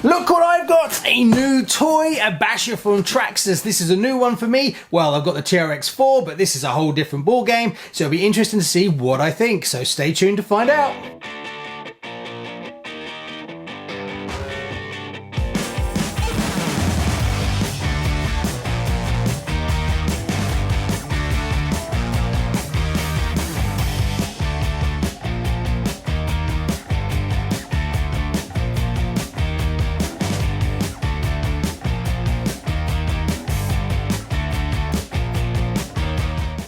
Look what I've got! A new toy, a basher from Traxxas. This is a new one for me. Well, I've got the TRX4, but this is a whole different ball game, so it'll be interesting to see what I think. So stay tuned to find out.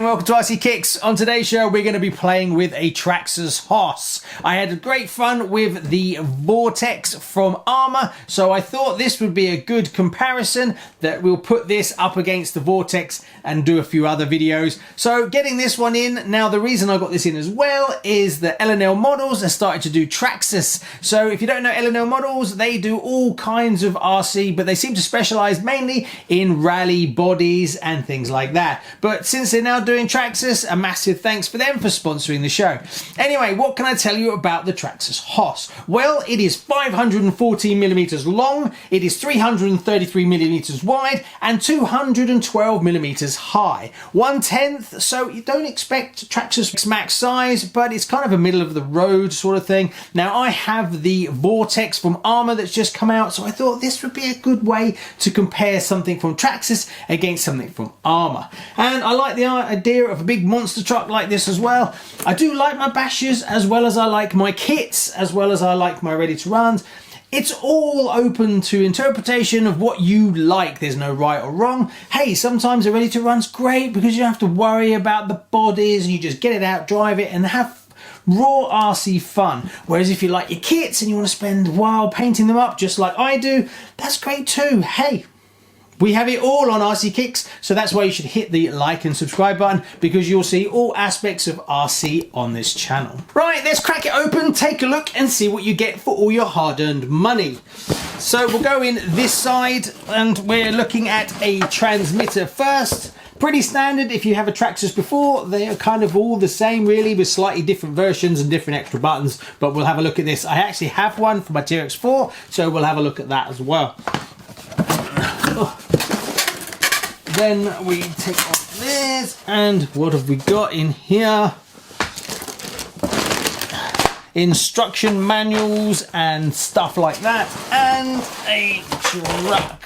Welcome to RCKicks. On today's show, we're going to be playing with a Traxxas Hoss. I had great fun with the Vorteks from Arrma, so I thought this would be a good comparison, that we'll put this up against the Vorteks and do a few other videos. So getting this one in, now the reason I got this in as well is that L&LModels has started to do Traxxas. So if you don't know L&LModels, they do all kinds of RC, but they seem to specialize mainly in rally bodies and things like that. But since they're now doing Traxxas, a massive thanks for them for sponsoring the show. Anyway, what can I tell you about the Traxxas Hoss? Well, it is 514mm long, it is 333mm wide, and 212mm high. 1/10, so you don't expect Traxxas max size, but it's kind of a middle of the road sort of thing. Now, I have the Vorteks from Arrma that's just come out, so I thought this would be a good way to compare something from Traxxas against something from Arrma. And I like the idea of a big monster truck like this as well. I do like my bashers as well as I like my kits, as well as I like my ready to runs. It's all open to interpretation of what you like. There's no right or wrong. Hey, sometimes a ready to run's great because you don't have to worry about the bodies and you just get it out, drive it and have raw RC fun. Whereas if you like your kits and you want to spend a while painting them up just like I do, that's great too. Hey, we have it all on RCKicks, so that's why you should hit the like and subscribe button, because you'll see all aspects of RC on this channel. Right, let's crack it open, take a look and see what you get for all your hard-earned money. So we'll go in this side and we're looking at a transmitter first. Pretty standard if you have a Traxxas before. They are kind of all the same really, with slightly different versions and different extra buttons, but we'll have a look at this. I actually have one for my TRX4, so we'll have a look at that as well. Then we take off this, and what have we got in here? Instruction manuals and stuff like that, and a truck.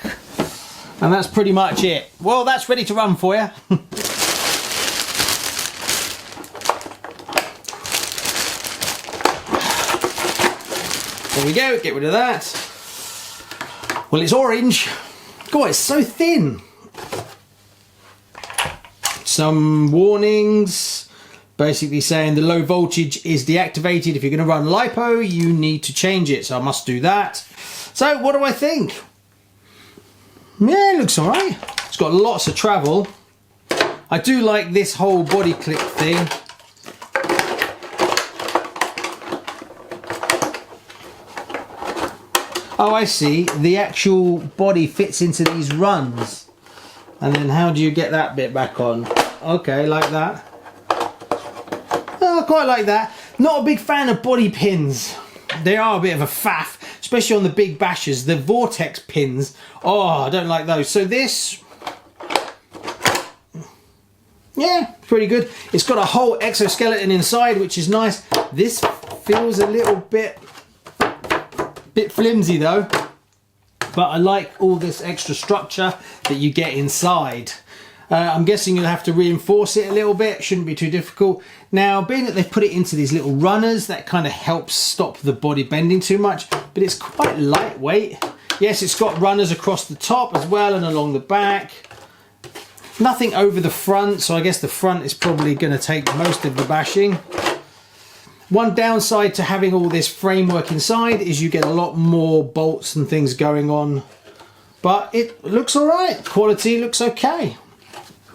And that's pretty much it. Well, that's ready to run for you. There we go, get rid of that. Well, it's orange. God, it's so thin. Some warnings basically saying the low voltage is deactivated. If you're going to run LiPo, you need to change it, so I must do that. So what do I think? Yeah, it looks all right. It's got lots of travel. I do like this whole body clip thing. Oh, I see. The actual body fits into these runs. And then how do you get that bit back on? Okay, like that. Oh, I quite like that. Not a big fan of body pins. They are a bit of a faff, especially on the big bashers. The Vortex pins, oh, I don't like those. So this, yeah, pretty good. It's got a whole exoskeleton inside, which is nice. This feels a little bit flimsy though. But I like all this extra structure that you get inside. I'm guessing you'll have to reinforce it a little bit. Shouldn't be too difficult. Now, being that they've put it into these little runners, that kind of helps stop the body bending too much. But it's quite lightweight. Yes, it's got runners across the top as well and along the back. Nothing over the front, so I guess the front is probably going to take most of the bashing. One downside to having all this framework inside is you get a lot more bolts and things going on, but it looks all right. Quality looks okay.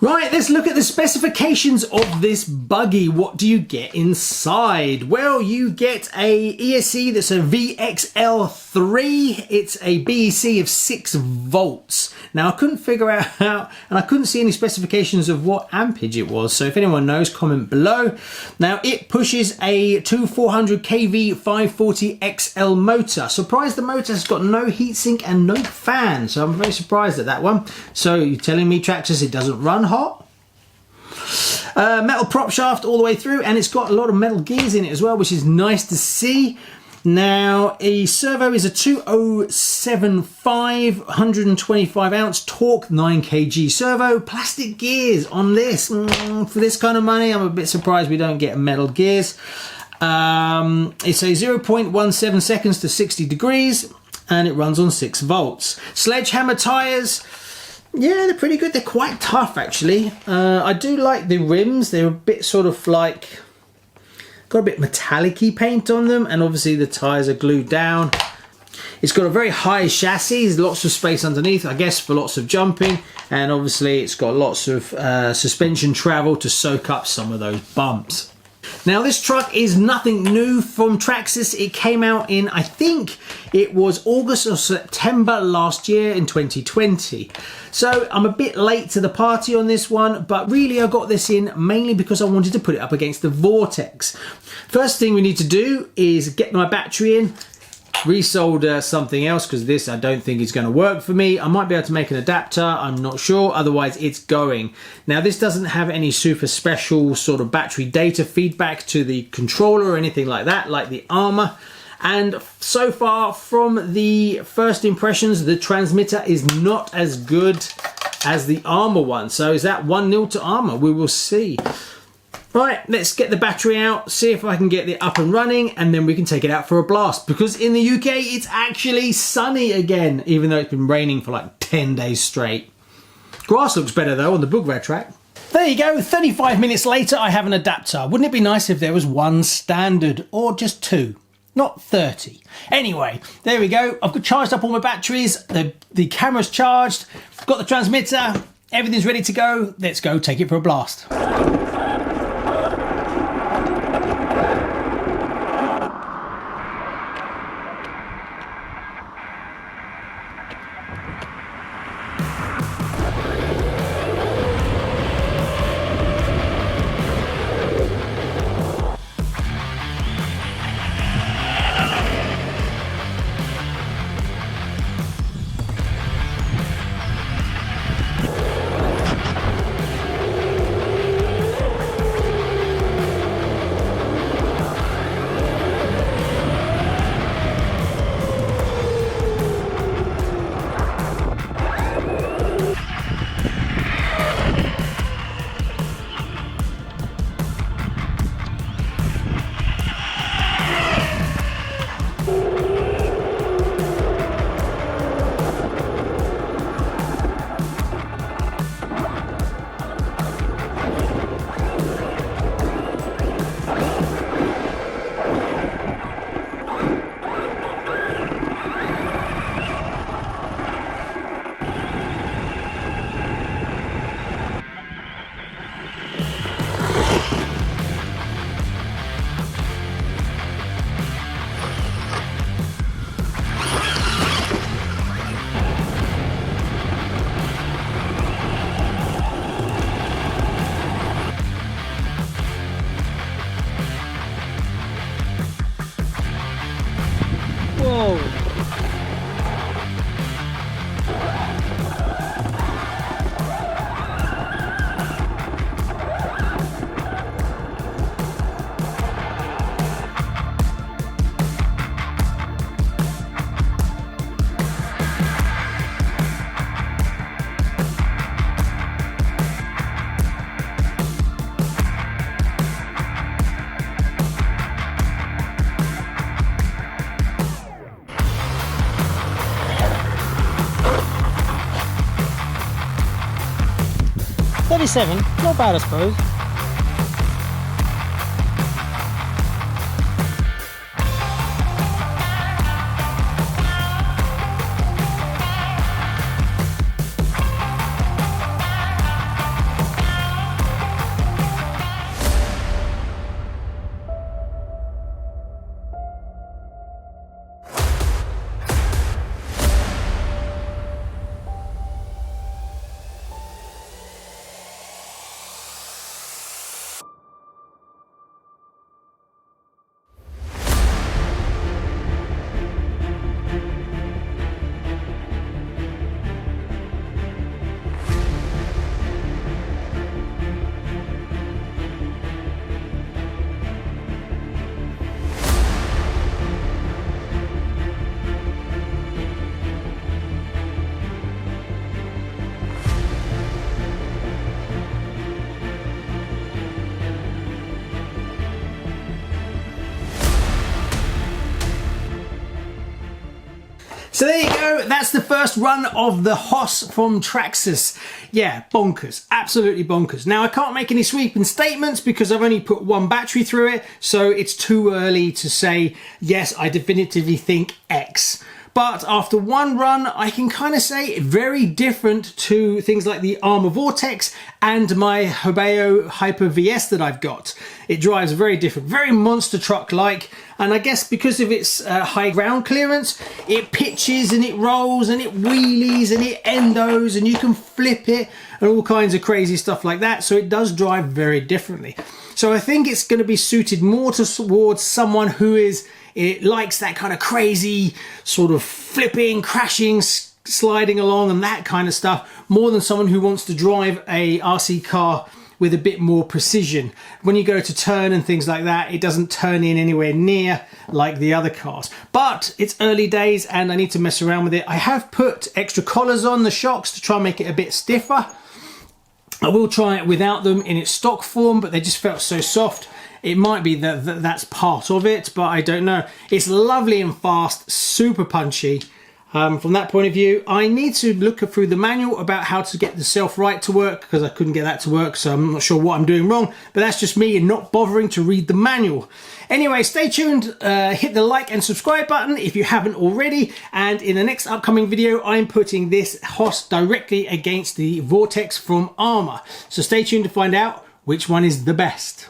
Right, let's look at the specifications of this buggy. What do you get inside? Well, you get a ESC that's a VXL3. It's a BEC of 6 volts. Now, I couldn't figure out how, and I couldn't see any specifications of what ampage it was. So if anyone knows, comment below. Now, it pushes a 2400 kV 540 XL motor. Surprised the motor has got no heatsink and no fan. So I'm very surprised at that one. So you're telling me, Traxxas, it doesn't run hot? Metal prop shaft all the way through, and it's got a lot of metal gears in it as well, which is nice to see. Now, a servo is a 2075 125 ounce torque 9 kg servo. Plastic gears on this. For this kind of money, I'm a bit surprised we don't get metal gears. It's a 0.17 seconds to 60 degrees, and it runs on 6 volts. Sledgehammer tires. Yeah, they're pretty good. They're quite tough, actually. I do like the rims. They're a bit sort of like, got a bit metallic-y paint on them, and obviously the tyres are glued down. It's got a very high chassis. There's lots of space underneath, I guess, for lots of jumping, and obviously it's got lots of suspension travel to soak up some of those bumps. Now, this truck is nothing new from Traxxas. It came out in, I think it was August or September last year in 2020. So I'm a bit late to the party on this one, but really I got this in mainly because I wanted to put it up against the Vorteks. First thing we need to do is get my battery in, resolder something else, because this I don't think is going to work for me. I might be able to make an adapter, I'm not sure, otherwise it's going. Now, this doesn't have any super special sort of battery data feedback to the controller or anything like that, like the Arrma. And so far, from the first impressions, the transmitter is not as good as the Arrma one. So is that 1-0 to Arrma? We will see. Right, let's get the battery out, see if I can get it up and running, and then we can take it out for a blast. Because in the UK, it's actually sunny again, even though it's been raining for like 10 days straight. Grass looks better though on the bug rat track. There you go, 35 minutes later, I have an adapter. Wouldn't it be nice if there was one standard, or just 2? Not 30. Anyway, there we go. I've charged up all my batteries. The camera's charged. Got the transmitter. Everything's ready to go. Let's go take it for a blast. Whoa. Not bad, I suppose. So there you go, that's the first run of the Hoss from Traxxas. Yeah, bonkers, absolutely bonkers. Now I can't make any sweeping statements because I've only put one battery through it, so it's too early to say, yes, I definitively think X. But after one run, I can kind of say very different to things like the Arrma Vorteks and my Hobeo Hyper VS that I've got. It drives very different, very monster truck-like, and I guess because of its high ground clearance, it pitches and it rolls and it wheelies and it endos and you can flip it and all kinds of crazy stuff like that, so it does drive very differently. So I think it's going to be suited more towards someone who it likes that kind of crazy sort of flipping, crashing, sliding along and that kind of stuff, more than someone who wants to drive a RC car with a bit more precision. When you go to turn and things like that, it doesn't turn in anywhere near like the other cars. But it's early days and I need to mess around with it. I have put extra collars on the shocks to try and make it a bit stiffer. I will try it without them in its stock form, but they just felt so soft. It might be that that's part of it, but I don't know. It's lovely and fast, super punchy. From that point of view, I need to look through the manual about how to get the self-right to work, because I couldn't get that to work, so I'm not sure what I'm doing wrong, but that's just me and not bothering to read the manual. Anyway, stay tuned, hit the like and subscribe button if you haven't already, and in the next upcoming video, I'm putting this Hoss directly against the Vortex from Arrma. So stay tuned to find out which one is the best.